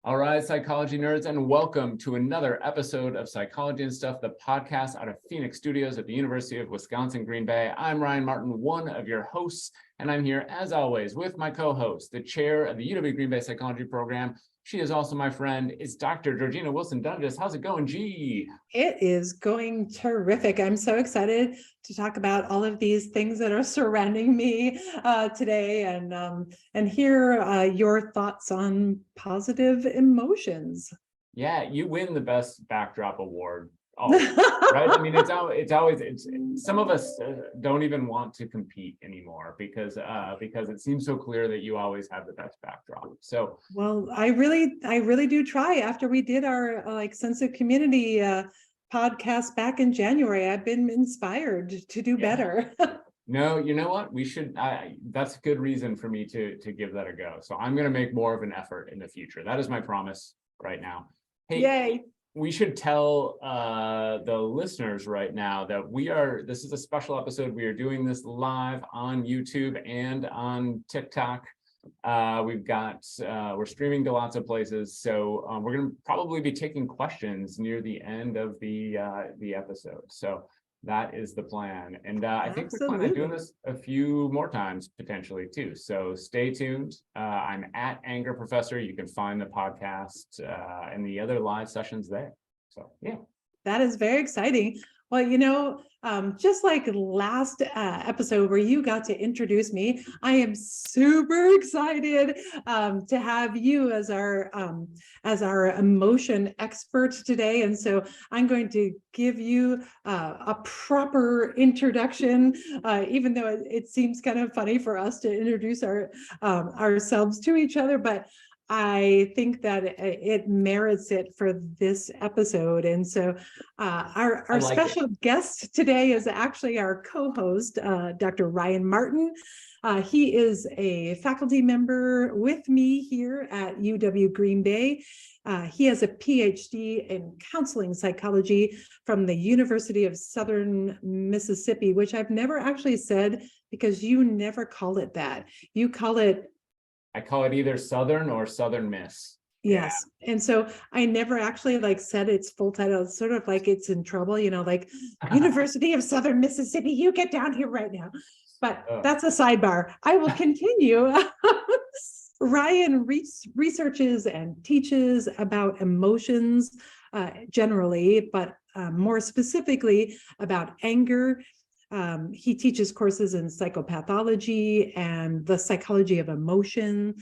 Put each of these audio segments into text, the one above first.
All right, psychology nerds, and welcome to another episode of Psychology and Stuff, the podcast out of Phoenix Studios at the University of Wisconsin-Green Bay. I'm Ryan Martin, one of your hosts, and I'm here, as always, with my co-host, the chair of the UW-Green Bay Psychology Program. She is also my friend. It's Dr. Georjeanna Wilson-Dundas. How's it going, G? It is going terrific. I'm so excited to talk about all of these things that are surrounding me today and hear your thoughts on positive emotions. Yeah, you win the best backdrop award. Always, right? I mean, it's always some of us don't even want to compete anymore because it seems so clear that you always have the best backdrop. So, well, I really do try. After we did our sense of community podcast back in January, I've been inspired to do better. No, you know what? We should. That's a good reason for me to give that a go. So I'm going to make more of an effort in the future. That is my promise right now. Hey, yay! We should tell the listeners right now that this is a special episode. We are doing this live on YouTube and on TikTok. We're streaming to lots of places. So we're going to probably be taking questions near the end of the episode. So that is the plan. And I think we're planning on doing this a few more times potentially too. So stay tuned. I'm at Anger Professor. You can find the podcast and the other live sessions there. So, yeah. That is very exciting. Well, just like last episode where you got to introduce me, I am super excited to have you as our emotion expert today. And so I'm going to give you a proper introduction, even though it seems kind of funny for us to introduce ourselves to each other, but I think that it merits it for this episode. And so our special guest today is actually our co-host, Dr. Ryan Martin. He is a faculty member with me here at UW Green Bay. He has a PhD in counseling psychology from the University of Southern Mississippi, which I've never actually said because you never call it that. You call it I call it either Southern or Southern Miss. Yes. Yeah. And so I never actually said its full title. It's sort of like it's in trouble, like University of Southern Mississippi, you get down here right now. But that's a sidebar. I will continue. Ryan researches and teaches about emotions generally, but more specifically about anger. He teaches courses in psychopathology and the psychology of emotion.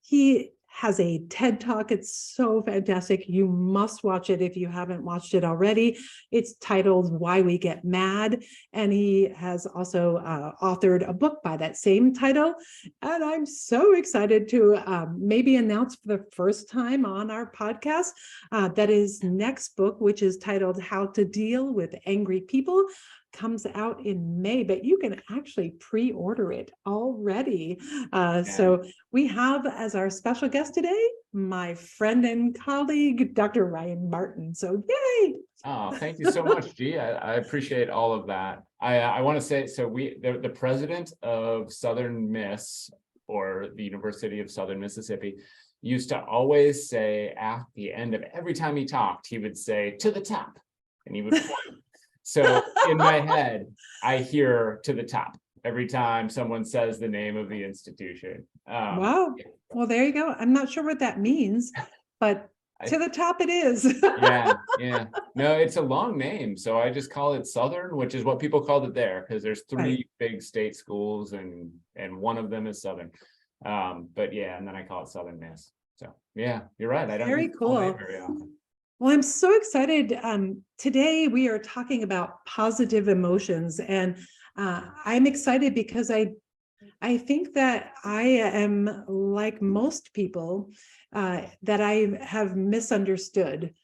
He has a TED Talk. It's so fantastic. You must watch it if you haven't watched it already. It's titled Why We Get Mad. And he has also authored a book by that same title. And I'm so excited to maybe announce for the first time on our podcast that his next book, which is titled How to Deal with Angry People, comes out in May, but you can actually pre-order it already. So we have as our special guest today, my friend and colleague, Dr. Ryan Martin. So yay! Oh, thank you so much, G. I appreciate all of that. I want to say, so the president of Southern Miss, or the University of Southern Mississippi, used to always say at the end of every time he talked, he would say, "To the top," and he would point. So in my head, I hear "to the top" every time someone says the name of the institution. Wow. Well, there you go. I'm not sure what that means, but to the top it is. Yeah. No, it's a long name. So I just call it Southern, which is what people called it there, because there's three big state schools and one of them is Southern. But yeah, and then I call it Southern Miss. So yeah, you're right. I don't very cool. Very often. Well, I'm so excited. Today we are talking about positive emotions, and I'm excited because I think that I am like most people that I have misunderstood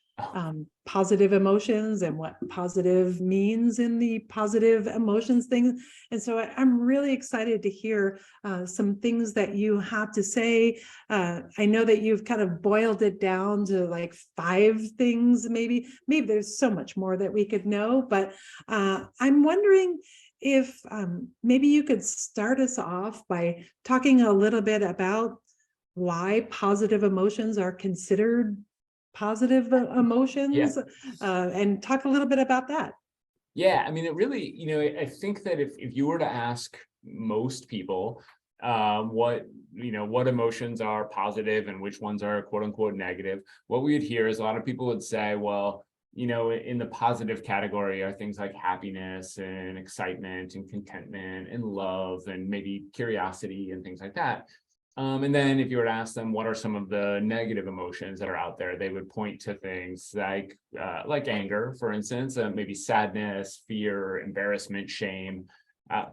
positive emotions and what positive means in the positive emotions thing. And so I'm really excited to hear some things that you have to say. I know that you've kind of boiled it down to 5 things, maybe there's so much more that we could know, but I'm wondering if maybe you could start us off by talking a little bit about why positive emotions are considered positive emotions, and talk a little bit about that. Yeah, I mean, it really, I think that if you were to ask most people, what emotions are positive and which ones are quote unquote negative, what we would hear is a lot of people would say, well, in the positive category are things like happiness and excitement and contentment and love and maybe curiosity and things like that. And then if you were to ask them what are some of the negative emotions that are out there, they would point to things like anger, for instance, maybe sadness, fear, embarrassment, shame,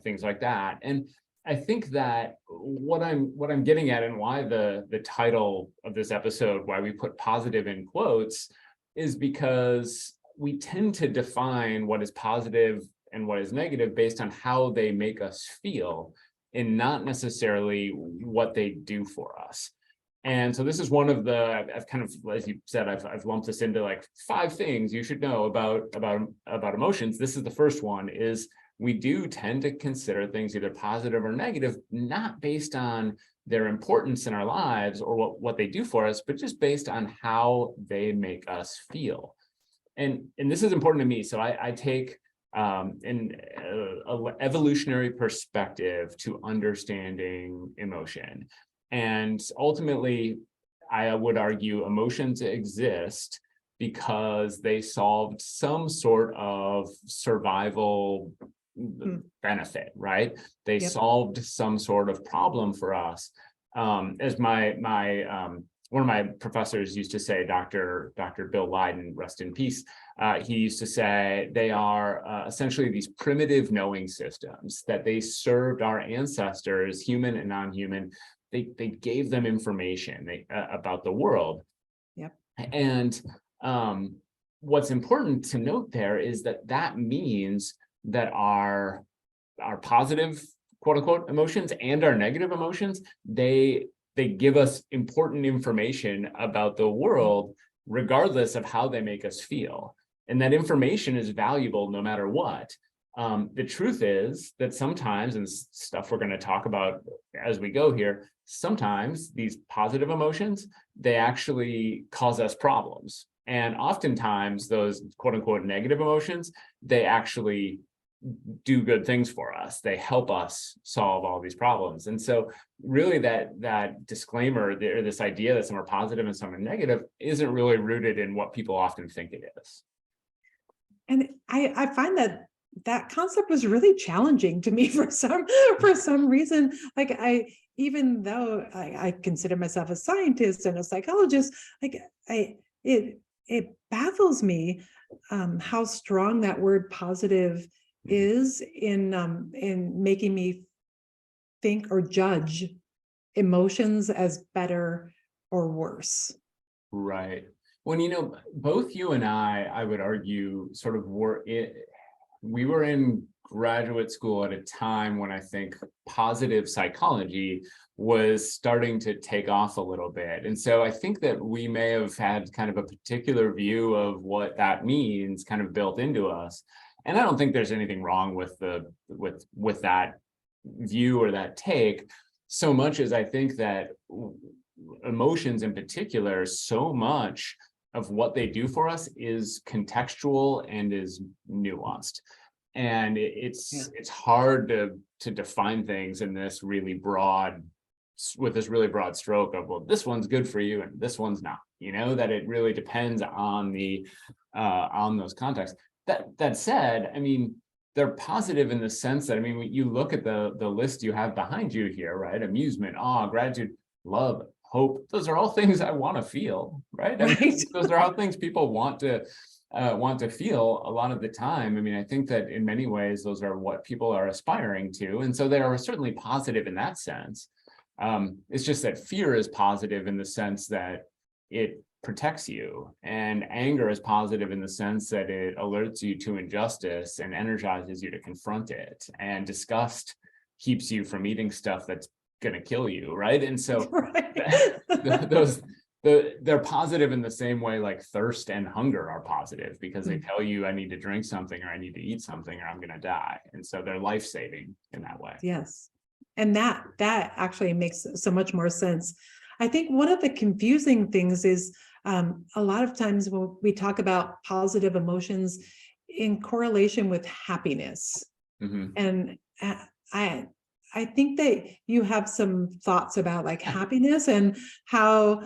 things like that. And I think that what I'm getting at, and why the title of this episode, why we put positive in quotes, is because we tend to define what is positive and what is negative based on how they make us feel, and not necessarily what they do for us. And so this is one of the, I've kind of, as you said, I've lumped this into like 5 things you should know about emotions. This is the first one, is we do tend to consider things either positive or negative, not based on their importance in our lives or what they do for us, but just based on how they make us feel. And this is important to me. So I take an evolutionary perspective to understanding emotion. And ultimately, I would argue emotions exist because they solved some sort of survival benefit, right? They solved some sort of problem for us. As my one of my professors used to say, Dr. Bill Leiden, rest in peace, he used to say they are essentially these primitive knowing systems that they served our ancestors, human and non-human. They gave them information about the world. Yep. And what's important to note there is that means that our positive, quote unquote, emotions and our negative emotions, they give us important information about the world, regardless of how they make us feel. And that information is valuable no matter what. The truth is that sometimes, and stuff we're going to talk about as we go here, sometimes these positive emotions, they actually cause us problems. And oftentimes those quote unquote negative emotions, they actually do good things for us. They help us solve all these problems. And so really that disclaimer, or this idea that some are positive and some are negative, isn't really rooted in what people often think it is. And I find that concept was really challenging to me for some reason. Like even though I consider myself a scientist and a psychologist, like it baffles me how strong that word positive is in making me think or judge emotions as better or worse. Right. When both you and I would argue, sort of we were in graduate school at a time when I think positive psychology was starting to take off a little bit. And so I think that we may have had kind of a particular view of what that means kind of built into us. And I don't think there's anything wrong with that view or that take, so much as I think that emotions in particular, so much of what they do for us is contextual and is nuanced. And it's hard to define things in this really broad, with this really broad stroke of, well, this one's good for you and this one's not, that it really depends on those contexts. That said, I mean, they're positive in the sense that, I mean, when you look at the list you have behind you here, right? Amusement, awe, gratitude, love, hope. Those are all things I want to feel, right? I mean, those are all things people want to feel a lot of the time. I mean, I think that in many ways, those are what people are aspiring to. And so they are certainly positive in that sense. It's just that fear is positive in the sense that it protects you, and anger is positive in the sense that it alerts you to injustice and energizes you to confront it, and disgust keeps you from eating stuff that's going to kill you, right? And so they're positive in the same way like thirst and hunger are positive, because they tell you I need to drink something or I need to eat something or I'm going to die. And so they're life-saving in that way. Yes. And that actually makes so much more sense. I think one of the confusing things is a lot of times when we talk about positive emotions in correlation with happiness. Mhm. And I I think that you have some thoughts about like happiness and how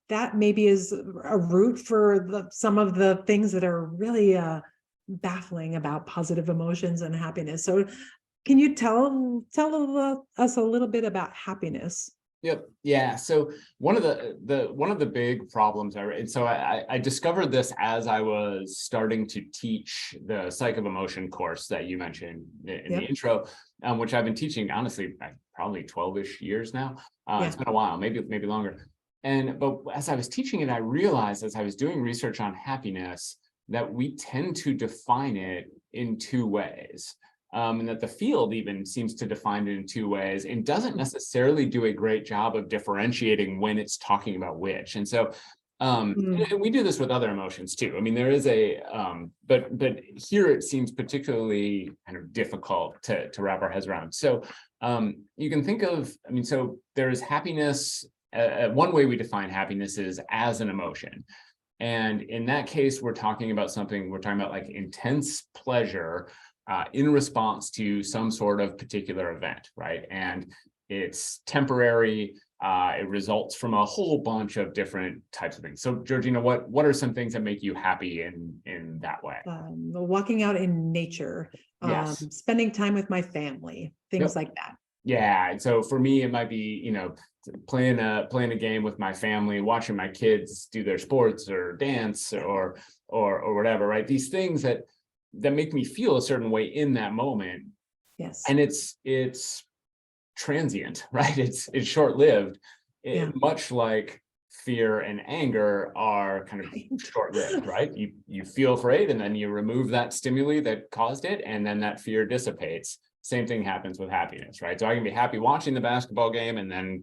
that maybe is a root for some of the things that are really baffling about positive emotions and happiness. So can you tell us a little bit about happiness? Yep. Yeah. So one of the big problems and so I discovered this as I was starting to teach the psych of emotion course that you mentioned in the Yep. intro, which I've been teaching honestly probably 12-ish years now. It's Yeah. been a while, maybe longer. But as I was teaching it, I realized as I was doing research on happiness that we tend to define it in two ways. And that the field even seems to define it in two ways and doesn't necessarily do a great job of differentiating when it's talking about which. And so Mm. and we do this with other emotions too. I mean, there is but here it seems particularly kind of difficult to wrap our heads around. So you can think of, I mean, so there is happiness. One way we define happiness is as an emotion. And in that case, we're talking about like intense pleasure in response to some sort of particular event, right? And it's temporary. It results from a whole bunch of different types of things. So, Georgina, what are some things that make you happy in that way? Walking out in nature, Yes. spending time with my family, things Yep. like that. Yeah. And so for me, it might be, playing a game with my family, watching my kids do their sports or dance or whatever, right? These things that make me feel a certain way in that moment. Yes. And it's transient, right? It's short-lived. Yeah. Much like fear and anger are kind of short-lived, right? You feel afraid and then you remove that stimuli that caused it, and then that fear dissipates. Same thing happens with happiness, right? So I can be happy watching the basketball game and then,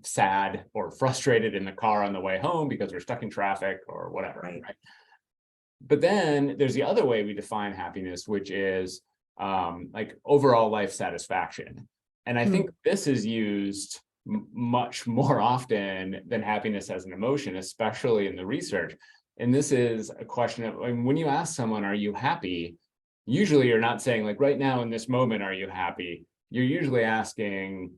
sad or frustrated in the car on the way home because we're stuck in traffic or whatever, Right. right? But then there's the other way we define happiness, which is like overall life satisfaction. And I think this is used much more often than happiness as an emotion, especially in the research. And this is a question of, I mean, when you ask someone, are you happy? Usually you're not saying like right now in this moment, are you happy? You're usually asking,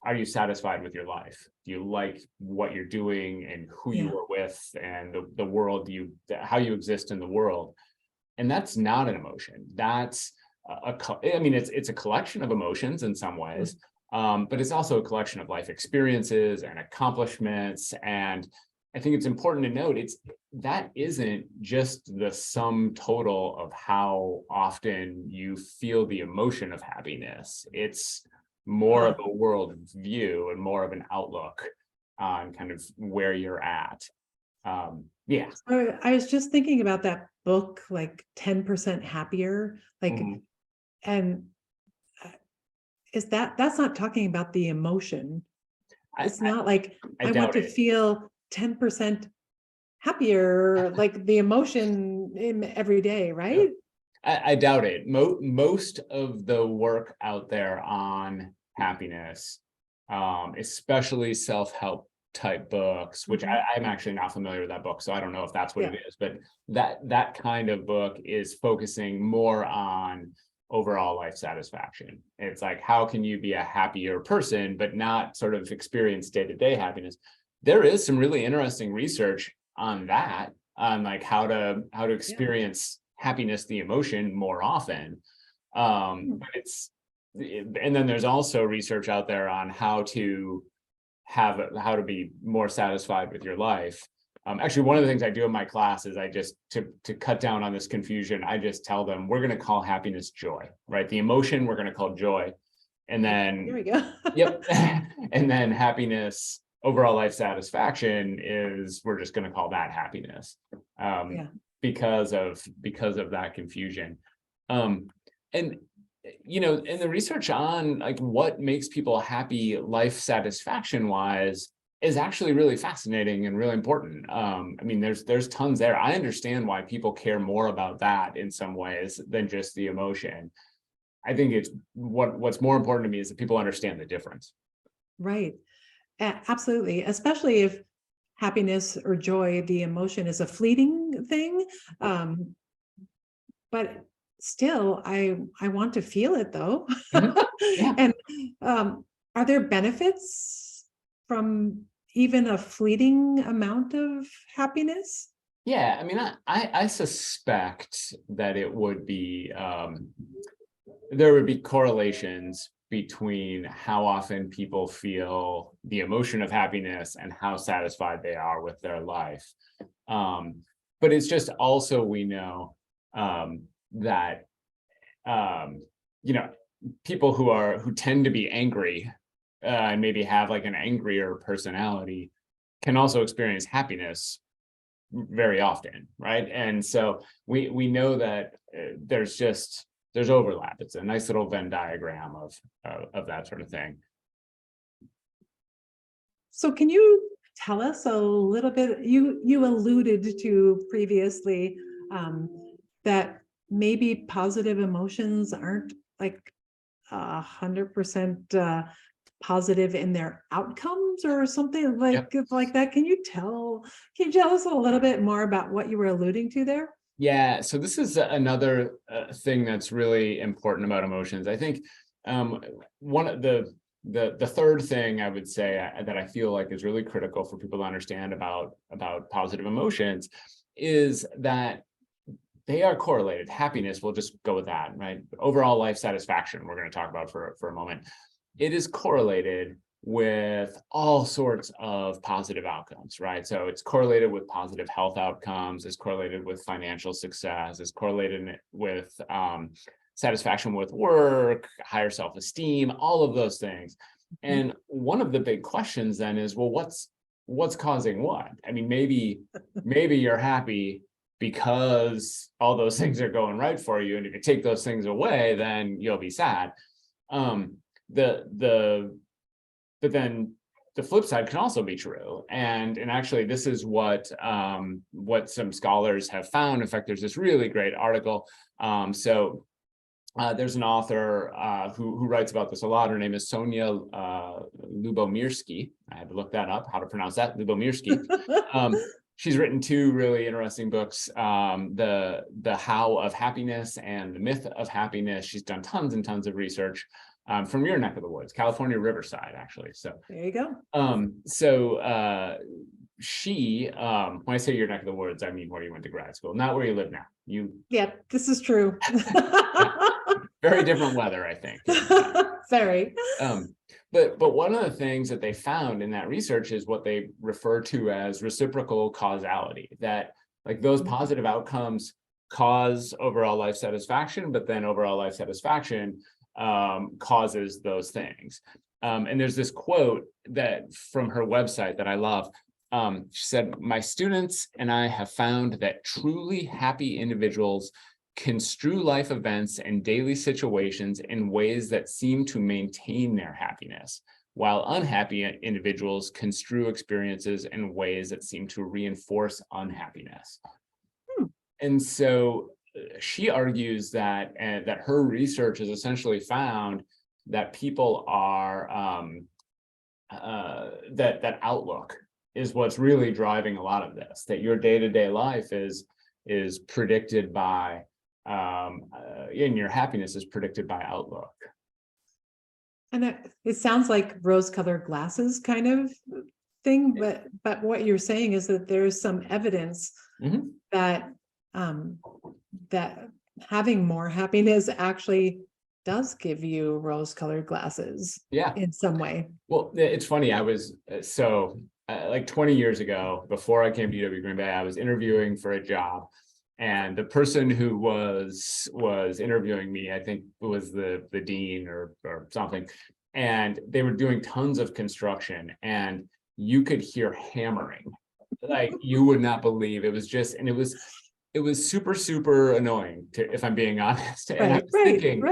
are you satisfied with your life? Do you like what you're doing and who you Yeah. are with and the world how you exist in the world? And that's not an emotion. That's I mean, it's a collection of emotions in some ways, but it's also a collection of life experiences and accomplishments. And I think it's important to note that isn't just the sum total of how often you feel the emotion of happiness. It's more of a world view and more of an outlook on kind of where you're at. Yeah. I was just thinking about that book, like 10% happier, like, Mhm. and uh, that's not talking about the emotion. I, It's not like I I want doubt to it. feel 10% happier, like the emotion in every day, right? I doubt it. Most of the work out there on happiness, especially self-help type books, which Mhm. I'm actually not familiar with that book, so I don't know if that's what Yeah. it is, but that kind of book is focusing more on overall life satisfaction. It's like, how can you be a happier person, but not sort of experience day-to-day happiness? There is some really interesting research on that, on like how to Yeah. experience happiness, the emotion, more often. Hmm. But and then there's also research out there on how to be more satisfied with your life. Actually, one of the things I do in my class is I just to cut down on this confusion, I just tell them we're going to call happiness joy, right? The emotion we're going to call joy, and There then we go. yep, and then happiness, overall life satisfaction is we're just going to call that happiness. Yeah. Because of that confusion. And and the research on like what makes people happy life satisfaction wise is actually really fascinating and really important. I mean, there's tons there. I understand why people care more about that in some ways than just the emotion. I think it's what's more important to me is that people understand the difference. Right. Absolutely, especially if happiness or joy, the emotion is a fleeting thing. But still, I want to feel it though. Mhm. Yeah. And are there benefits from even a fleeting amount of happiness? Yeah, I mean, I suspect that it would be there would be correlations between how often people feel the emotion of happiness and how satisfied they are with their life. But it's just also we know that you know, people who tend to be angry and maybe have like an angrier personality can also experience happiness very often, right? And so we know that there's overlap. It's a nice little Venn diagram of that sort of thing. So can you tell us a little bit, you alluded to previously, that maybe positive emotions aren't like 100% positive in their outcomes or something Yep. like that. Can you tell us a little bit more about what you were alluding to there? Yeah, so this is another thing that's really important about emotions. I think um, one of the third thing I would say that I feel like is really critical for people to understand about positive emotions is that they are correlated. Happiness, we'll just go with that, right? Overall life satisfaction, we're going to talk about for a moment. It is correlated with all sorts of positive outcomes, right? So it's correlated with positive health outcomes, it's correlated with financial success, it's correlated with satisfaction with work, higher self-esteem, all of those things. And one of the big questions then is, well, what's causing what? I mean, maybe you're happy because all those things are going right for you, and if you take those things away, then you'll be sad. Um, the but then the flip side can also be true, and actually this is what some scholars have found. In fact, there's this really great article. There's an author who writes about this a lot. Her name is Sonia Lubomirsky. I had to look that up, how to pronounce that, Lubomirsky. She's written two really interesting books, the How of Happiness and the Myth of Happiness. She's done tons and tons of research from your neck of the woods, California Riverside, actually. So There you go. She, when I say your neck of the woods, I mean where you went to grad school, not where you live now. Yeah, this is true. Very different weather, I think. Very. But one of the things that they found in that research is what they refer to as reciprocal causality, that like those positive outcomes cause overall life satisfaction, but then overall life satisfaction causes those things. And there's this quote that from her website that I love. She said, "My students and I have found that truly happy individuals construe life events and daily situations in ways that seem to maintain their happiness, while unhappy individuals construe experiences in ways that seem to reinforce unhappiness." And so she argues that that her research has essentially found that people are that outlook is what's really driving a lot of this, that your day-to-day life is predicted by and your happiness is predicted by outlook. And it sounds like rose-colored glasses kind of thing, but what you're saying is that there's some evidence that that having more happiness actually does give you rose-colored glasses, Yeah, in some way. Well, it's funny. I was like 20 years ago, before I came to UW Green Bay, I was interviewing for a job, and the person who was interviewing me, I think was the dean or something, and they were doing tons of construction, and you could hear hammering, like you would not believe. It was just, and it was super annoying, if I'm being honest. And I was thinking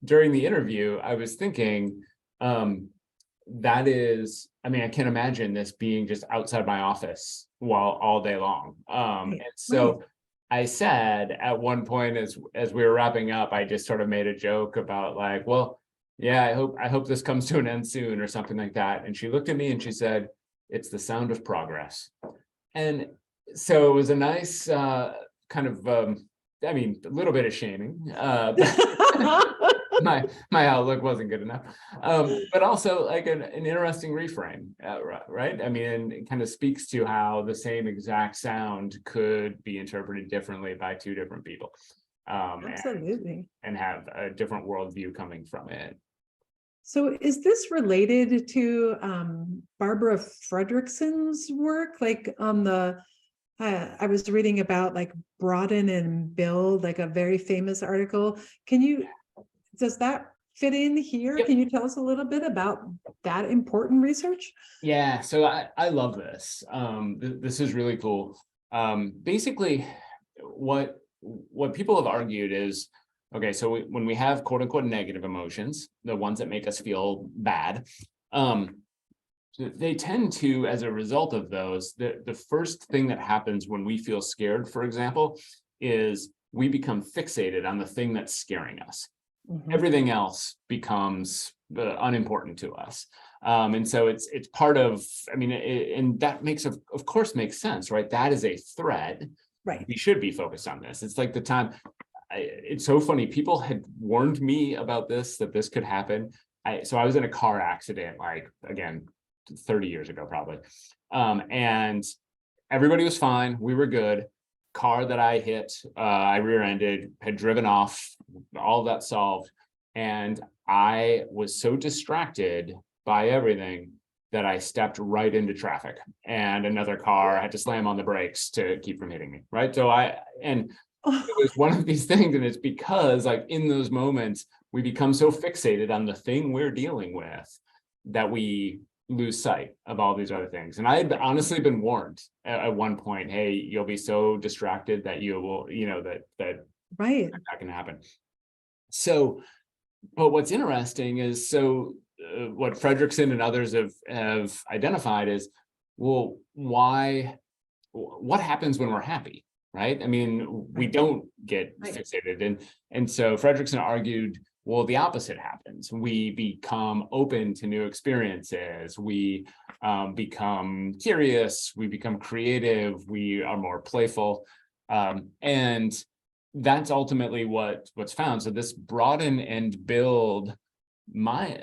during the interview, I was thinking, that is, I mean, I can't imagine this being just outside my office while all day long. And so I said at one point, as we were wrapping up, I just sort of made a joke about like, well, yeah, I hope this comes to an end soon or something like that. And she looked at me and she said, it's the sound of progress. And so it was a nice kind of, I mean, a little bit of shaming. My outlook wasn't good enough, but also like an interesting reframe, right? I mean, it kind of speaks to how the same exact sound could be interpreted differently by two different people, Absolutely. and have a different worldview coming from it. So is this related to Barbara Fredrickson's work? Like on the, I was reading about like broaden and build, like a very famous article. Does that fit in here? Yep. Can you tell us a little bit about that important research? Yeah, so I love this. This is really cool. Basically, what people have argued is, okay, so when we have quote unquote negative emotions, the ones that make us feel bad, they tend to, as a result of those, the first thing that happens when we feel scared, for example, is we become fixated on the thing that's scaring us. Everything else becomes unimportant to us. And so it's part of, I mean, and that makes, of course, makes sense, right? That is a threat. Right. We should be focused on this. It's like the time, it's so funny. People had warned me about this, that this could happen. So I was in a car accident, like, again, 30 years ago, probably. And everybody was fine. We were good. Car that I hit, I rear-ended, had driven off, all that solved. And I was so distracted by everything that I stepped right into traffic, and another car had to slam on the brakes to keep from hitting me, right? So it was one of these things, and it's because like in those moments, we become so fixated on the thing we're dealing with that we lose sight of all these other things. And I had honestly been warned at one point, hey, you'll be so distracted that you will, that Right. that's not going to happen. So, but what's interesting is, what Fredrickson and others have identified is, well, what happens when we're happy, right? I mean, we don't get fixated. And so Fredrickson argued, well, the opposite happens. We become open to new experiences. We become curious. We become creative. We are more playful. And that's ultimately what's found. So this broaden and build, my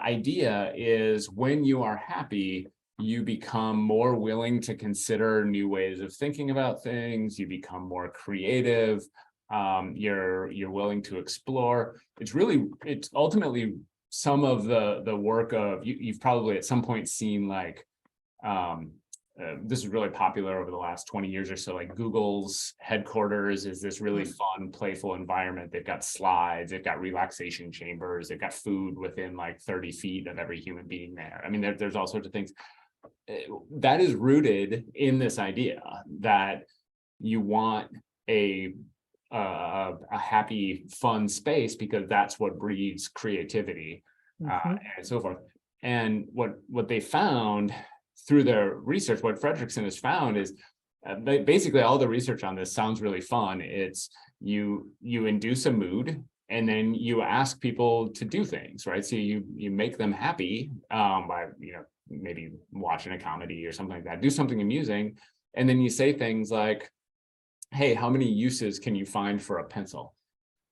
idea is, when you are happy, you become more willing to consider new ways of thinking about things. You become more creative. You're willing to explore. It's ultimately some of the work of, you've probably at some point seen like, this is really popular over the last 20 years or so, like Google's headquarters is this really fun, playful environment. They've got slides, they've got relaxation chambers, they've got food within like 30 feet of every human being there. I mean, there's all sorts of things. That is rooted in this idea that you want a happy, fun space, because that's what breeds creativity, and so forth. And what they found through their research, what Fredrickson has found is, basically all the research on this sounds really fun. It's you induce a mood, and then you ask people to do things, right? So you make them happy by maybe watching a comedy or something like that, do something amusing, and then you say things like, hey, how many uses can you find for a pencil?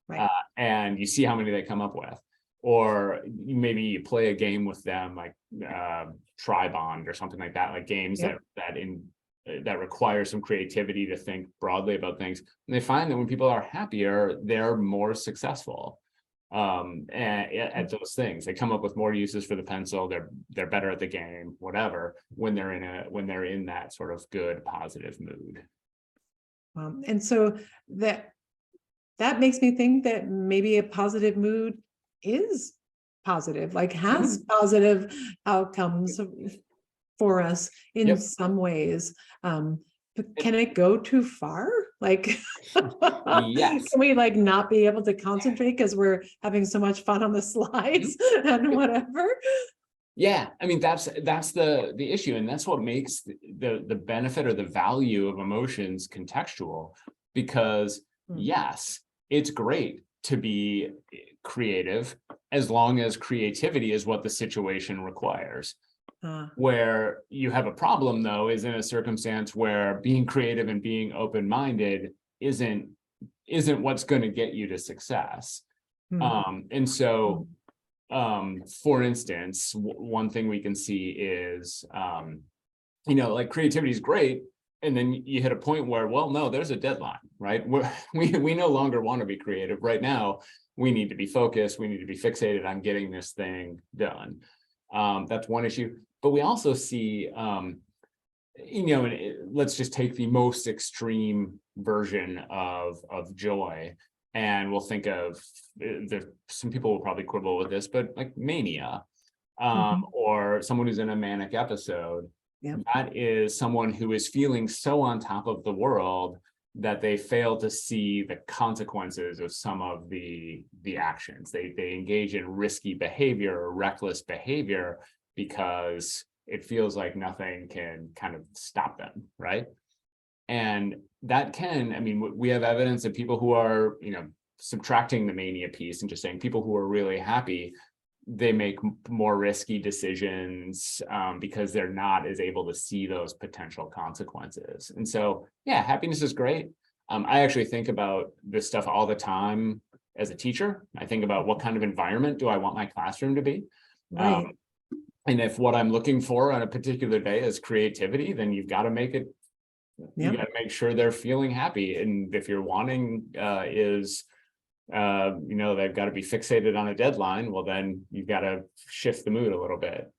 Right. And you see how many they come up with. Or maybe you play a game with them, like Tribond or something like that, like games that require some creativity to think broadly about things. And they find that when people are happier, they're more successful at those things. They come up with more uses for the pencil. They're better at the game, whatever, when they're in that sort of good, positive mood. And so that makes me think that maybe a positive mood is positive, like has positive outcomes for us in some ways. But can it go too far? Like, yes. Can we like not be able to concentrate because we're having so much fun on the slides and whatever? Yeah, I mean, that's the issue, and that's what makes the benefit or the value of emotions contextual, because yes, it's great to be creative as long as creativity is what the situation requires. Where you have a problem, though, is in a circumstance where being creative and being open-minded isn't what's going to get you to success. And so, for instance, one thing we can see is, like creativity is great. And then you hit a point where, well, no, there's a deadline, right? We no longer want to be creative right now. We need to be focused. We need to be fixated on getting this thing done. That's one issue. But we also see, let's just take the most extreme version of joy. And we'll think of, some people will probably quibble with this, but like mania, or someone who's in a manic episode. Yeah. That is someone who is feeling so on top of the world that they fail to see the consequences of some of the actions. They engage in risky behavior or reckless behavior because it feels like nothing can kind of stop them, right? And that we have evidence of people who are, subtracting the mania piece and just saying people who are really happy, they make more risky decisions because they're not as able to see those potential consequences. And so, yeah, happiness is great. I actually think about this stuff all the time as a teacher. I think about what kind of environment do I want my classroom to be? Right. And if what I'm looking for on a particular day is creativity, then you've got to make it, you got to make sure they're feeling happy. And if you're wanting they've got to be fixated on a deadline, well, then you've got to shift the mood a little bit.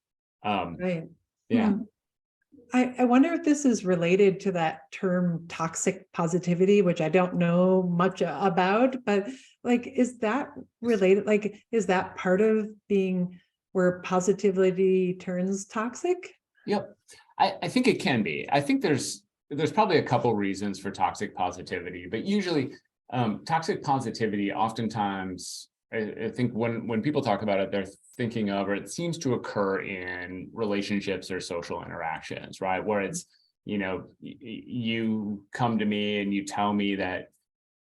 Right. Yeah. I wonder if this is related to that term toxic positivity, which I don't know much about, but like, is that related? Like, is that part of being where positivity turns toxic? Yep. I think it can be. I think there's probably a couple reasons for toxic positivity, but usually toxic positivity, oftentimes, I think when people talk about it, they're thinking of, or it seems to occur in relationships or social interactions, right? Where it's, you come to me and you tell me that,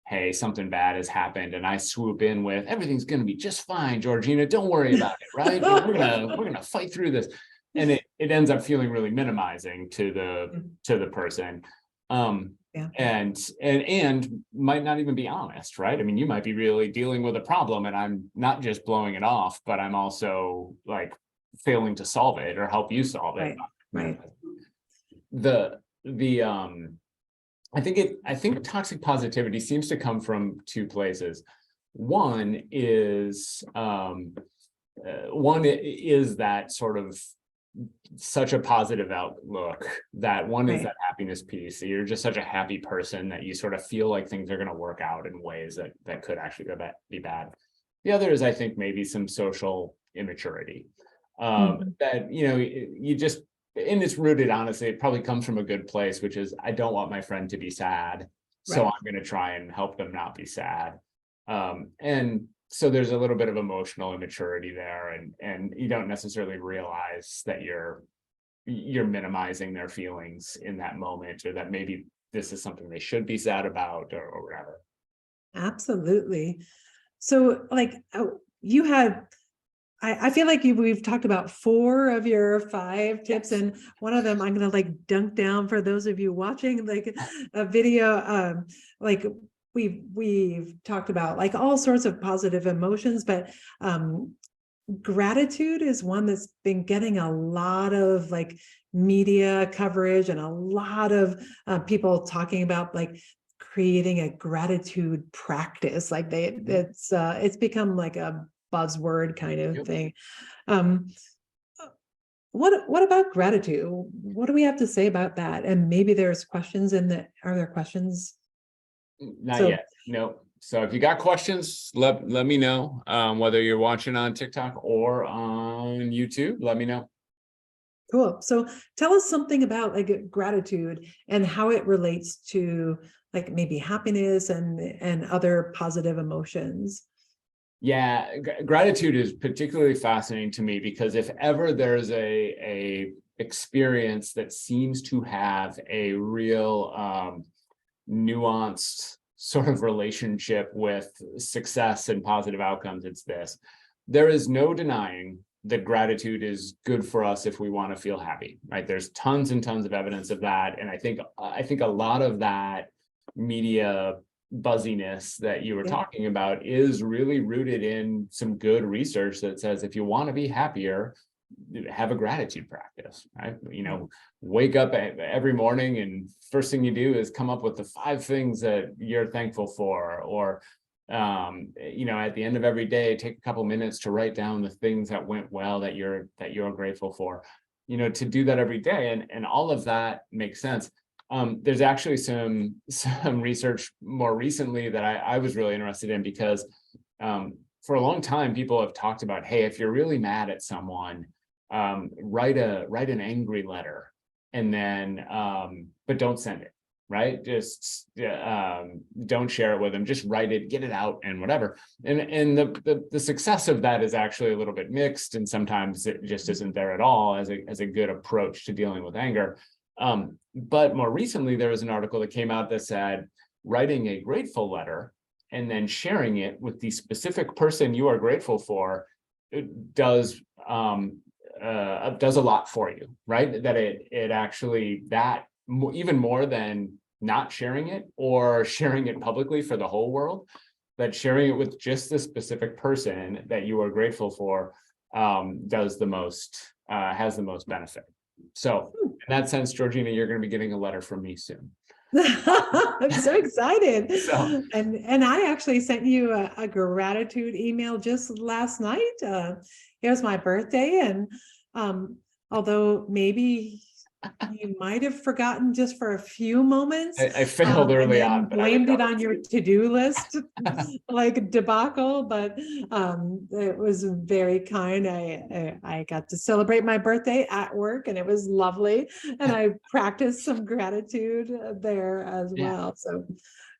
hey, something bad has happened, and I swoop in with, everything's going to be just fine, Georjeanna, don't worry about it, right? We're gonna fight through this, and it ends up feeling really minimizing to the person. And might not even be honest, right? I mean, you might be really dealing with a problem and I'm not just blowing it off, but I'm also like failing to solve it or help you solve it. Right. I think toxic positivity seems to come from two places. One is that sort of such a positive outlook, that one is that happiness piece. So you're just such a happy person that you sort of feel like things are going to work out in ways that could actually be bad. The other is, I think, maybe some social immaturity that, you just, and it's rooted, honestly, it probably comes from a good place, which is, I don't want my friend to be sad. So I'm going to try and help them not be sad. And so there's a little bit of emotional immaturity there, and you don't necessarily realize that you're minimizing their feelings in that moment, or that maybe this is something they should be sad about, or whatever. Absolutely. So like you had, I feel like we've talked about 4 of your 5 tips, and one of them I'm going to like dunk down for those of you watching like a video, like we've talked about like all sorts of positive emotions, but gratitude is one that's been getting a lot of like media coverage, and a lot of people talking about like creating a gratitude practice. Like it's become like a buzzword kind of thing. What about gratitude? What do we have to say about that? And maybe there's questions are there questions? Not yet. No. So if you got questions, let me know. Whether you're watching on TikTok or on YouTube, let me know. Cool. So tell us something about like gratitude and how it relates to like maybe happiness and other positive emotions. Yeah, gratitude is particularly fascinating to me, because if ever there's a experience that seems to have a real nuanced sort of relationship with success and positive outcomes, it's this. There is no denying that gratitude is good for us if we want to feel happy, right? There's tons and tons of evidence of that. And I think a lot of that media buzziness that you were talking about is really rooted in some good research that says if you want to be happier, have a gratitude practice, right? Wake up every morning and first thing you do is come up with the 5 things that you're thankful for, or at the end of every day, take a couple minutes to write down the things that went well that you're grateful for, to do that every day. And all of that makes sense. There's actually some research more recently that I was really interested in, because for a long time, people have talked about, hey, if you're really mad at someone, write an angry letter, and then but don't send it. Right? Just don't share it with them. Just write it, get it out, and whatever. And the success of that is actually a little bit mixed, and sometimes it just isn't there at all as a good approach to dealing with anger. But more recently, there was an article that came out that said writing a grateful letter and then sharing it with the specific person you are grateful for does a lot for you, right? That it actually, that even more than not sharing it or sharing it publicly for the whole world, that sharing it with just the specific person that you are grateful for has the most benefit. So in that sense, Georjeanna, you're going to be getting a letter from me soon. I'm so excited. So, and I actually sent you a gratitude email just last night. It was my birthday, and although maybe you might have forgotten just for a few moments. I failed early on, but blamed it on your to-do list, like debacle. But it was very kind. I got to celebrate my birthday at work, and it was lovely. And I practiced some gratitude there as well. So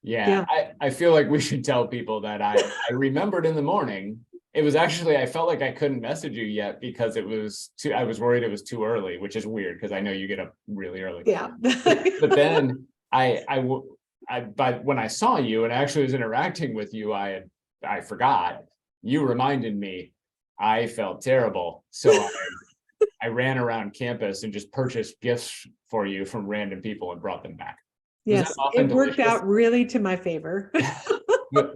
yeah. I feel like we should tell people that I remembered in the morning. It was actually, I felt like I couldn't message you yet because I was worried it was too early, which is weird because I know you get up really early. Yeah. But then but when I saw you and actually was interacting with you, I forgot. You reminded me. I felt terrible. So I ran around campus and just purchased gifts for you from random people and brought them back. Yes, it worked out really to my favor.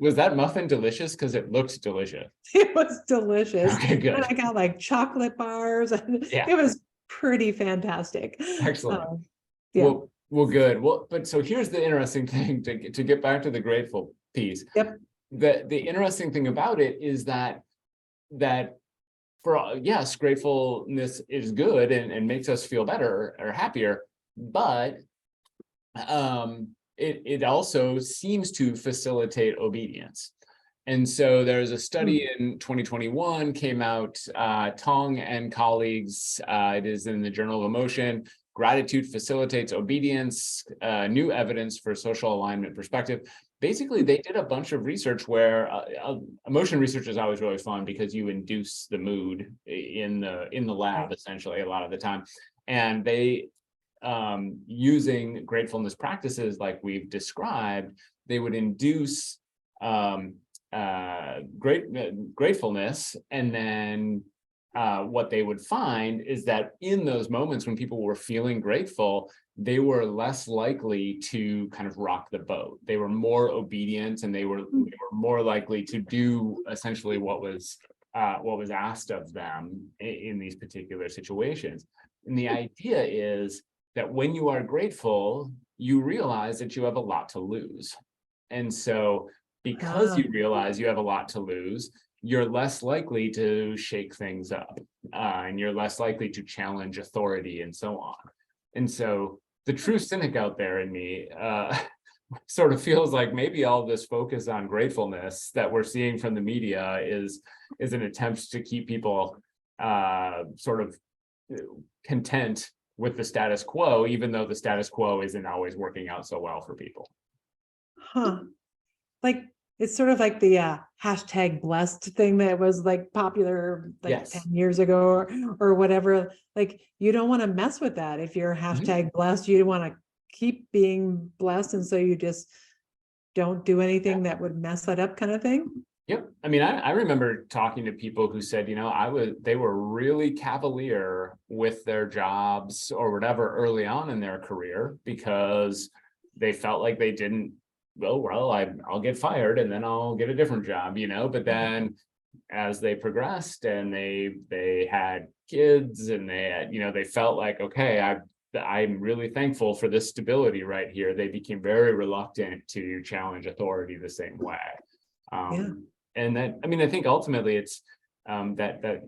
Was that muffin delicious? Because it looked delicious. It was delicious. Okay, good. And I got like chocolate bars, and it was pretty fantastic. Excellent. Well, good. Well, but so here's the interesting thing to get back to the grateful piece. Yep. The interesting thing about it is that for yes, gratefulness is good and makes us feel better or happier, but it also seems to facilitate obedience. And so there's a study in 2021 came out, Tong and colleagues, it is in the Journal of Emotion, Gratitude Facilitates Obedience, New Evidence for Social Alignment Perspective. Basically, they did a bunch of research where emotion research is always really fun because you induce the mood in the lab, essentially, a lot of the time. And they using gratefulness practices like we've described, they would induce gratefulness, and then what they would find is that in those moments when people were feeling grateful, they were less likely to kind of rock the boat. They were more obedient, and they were more likely to do essentially what was asked of them in these particular situations. And the idea is that when you are grateful, you realize that you have a lot to lose. And so because you realize you have a lot to lose, you're less likely to shake things up, and you're less likely to challenge authority and so on. And so the true cynic out there in me sort of feels like maybe all this focus on gratefulness that we're seeing from the media is an attempt to keep people sort of content with the status quo, even though the status quo isn't always working out so well for people. Like, it's sort of like the hashtag blessed thing that was like popular like 10 years ago or whatever. Like, you don't want to mess with that. If you're hashtag blessed, you want to keep being blessed. And so you just don't do anything that would mess that up kind of thing? Yep. I mean, I remember talking to people who said, they were really cavalier with their jobs or whatever early on in their career because they felt like they didn't, I'll get fired and then I'll get a different job, but then as they progressed and they had kids and they had, they felt like, okay, I'm really thankful for this stability right here. They became very reluctant to challenge authority the same way. And that, I mean, I think ultimately it's that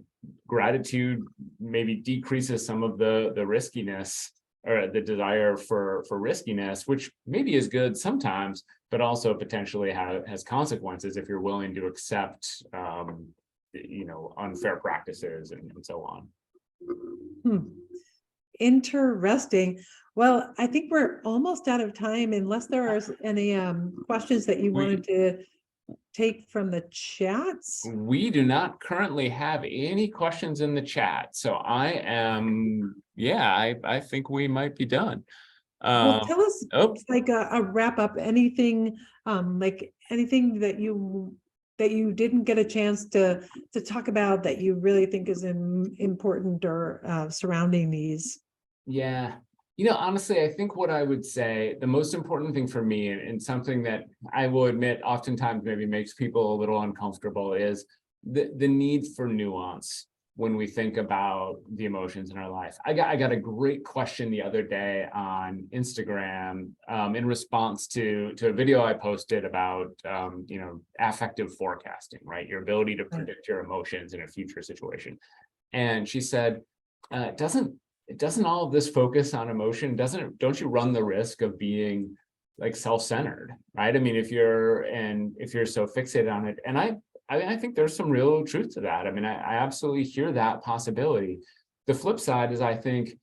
gratitude maybe decreases some of the riskiness or the desire for riskiness, which maybe is good sometimes, but also potentially has consequences if you're willing to accept, unfair practices and so on. Interesting. Well, I think we're almost out of time unless there are any questions that you wanted to take from the chats. We do not currently have any questions in the chat, so I think we might be done. Well, tell us like a wrap up, anything like anything that you didn't get a chance to talk about that you really think is important or surrounding these. Yeah. Honestly, I think what I would say, the most important thing for me, and something that I will admit oftentimes maybe makes people a little uncomfortable, is the need for nuance when we think about the emotions in our life. I got a great question the other day on Instagram in response to a video I posted about affective forecasting, right? Your ability to predict your emotions in a future situation. And she said, doesn't all of this focus on emotion, don't you run the risk of being like self-centered, right? I mean, if you're so fixated on it, and I think there's some real truth to that. I mean, I absolutely hear that possibility. The flip side is I think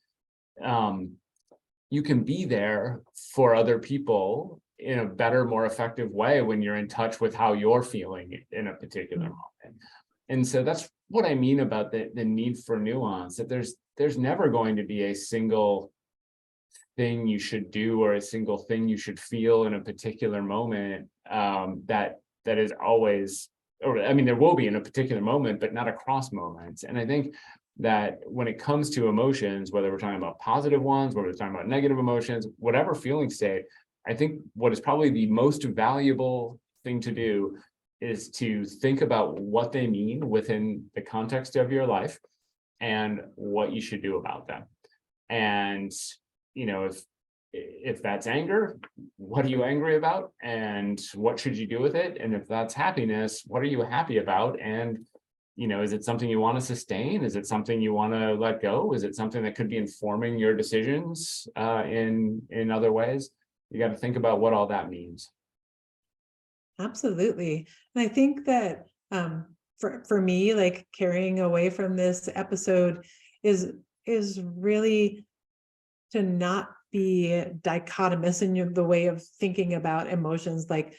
you can be there for other people in a better, more effective way when you're in touch with how you're feeling in a particular moment. And so that's what I mean about the need for nuance, that there's never going to be a single thing you should do or a single thing you should feel in a particular moment that is always, or I mean, there will be in a particular moment, but not across moments. And I think that when it comes to emotions, whether we're talking about positive ones, whether we're talking about negative emotions, whatever feeling state, I think what is probably the most valuable thing to do is to think about what they mean within the context of your life and what you should do about them. And, if that's anger, what are you angry about? And what should you do with it? And if that's happiness, what are you happy about? And, is it something you want to sustain? Is it something you want to let go? Is it something that could be informing your decisions in other ways? You got to think about what all that means. Absolutely. And I think that for me, like carrying away from this episode is really to not be dichotomous in the way of thinking about emotions, like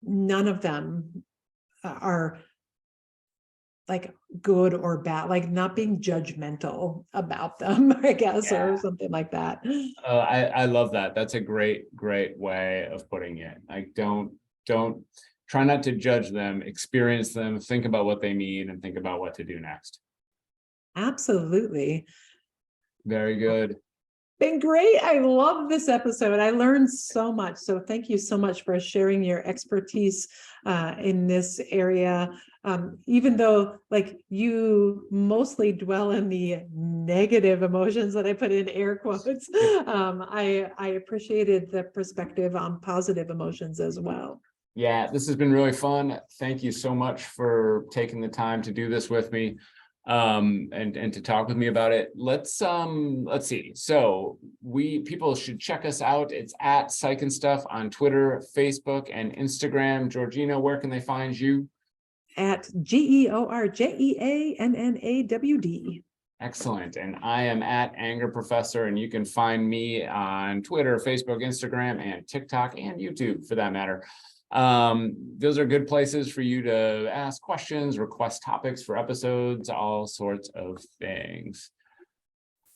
none of them are like good or bad, like not being judgmental about them, I guess, or something like that. I love that. That's a great way of putting it. Like don't try not to judge them, experience them, think about what they mean, and think about what to do next. Absolutely. Very good. Been great. I love this episode. I learned so much. So thank you so much for sharing your expertise in this area. Even though like you mostly dwell in the negative emotions that I put in air quotes, I appreciated the perspective on positive emotions as well. Yeah, this has been really fun. Thank you so much for taking the time to do this with me and to talk with me about it. Let's see. So people should check us out. It's at Psych and Stuff on Twitter, Facebook, and Instagram. Georjeanna, where can they find you? At GeorJeannawd. Excellent. And I am at Anger Professor, and you can find me on Twitter, Facebook, Instagram, and TikTok, and YouTube for that matter. Those are good places for you to ask questions, request topics for episodes, all sorts of things.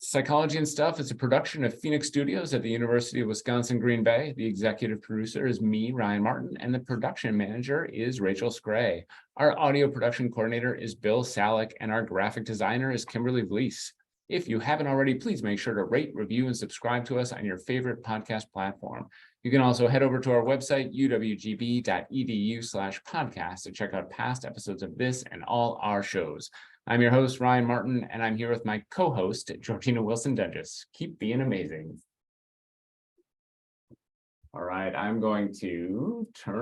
Psychology and Stuff is a production of Phoenix Studios at the University of Wisconsin, Green Bay. The executive producer is me, Ryan Martin, and the production manager is Rachel Scray. Our audio production coordinator is Bill Salick, and our graphic designer is Kimberly Vlies. If you haven't already, please make sure to rate, review, and subscribe to us on your favorite podcast platform. You can also head over to our website, uwgb.edu/podcast, to check out past episodes of this and all our shows. I'm your host, Ryan Martin, and I'm here with my co-host, Georjeanna Wilson-Dunges. Keep being amazing. All right, I'm going to turn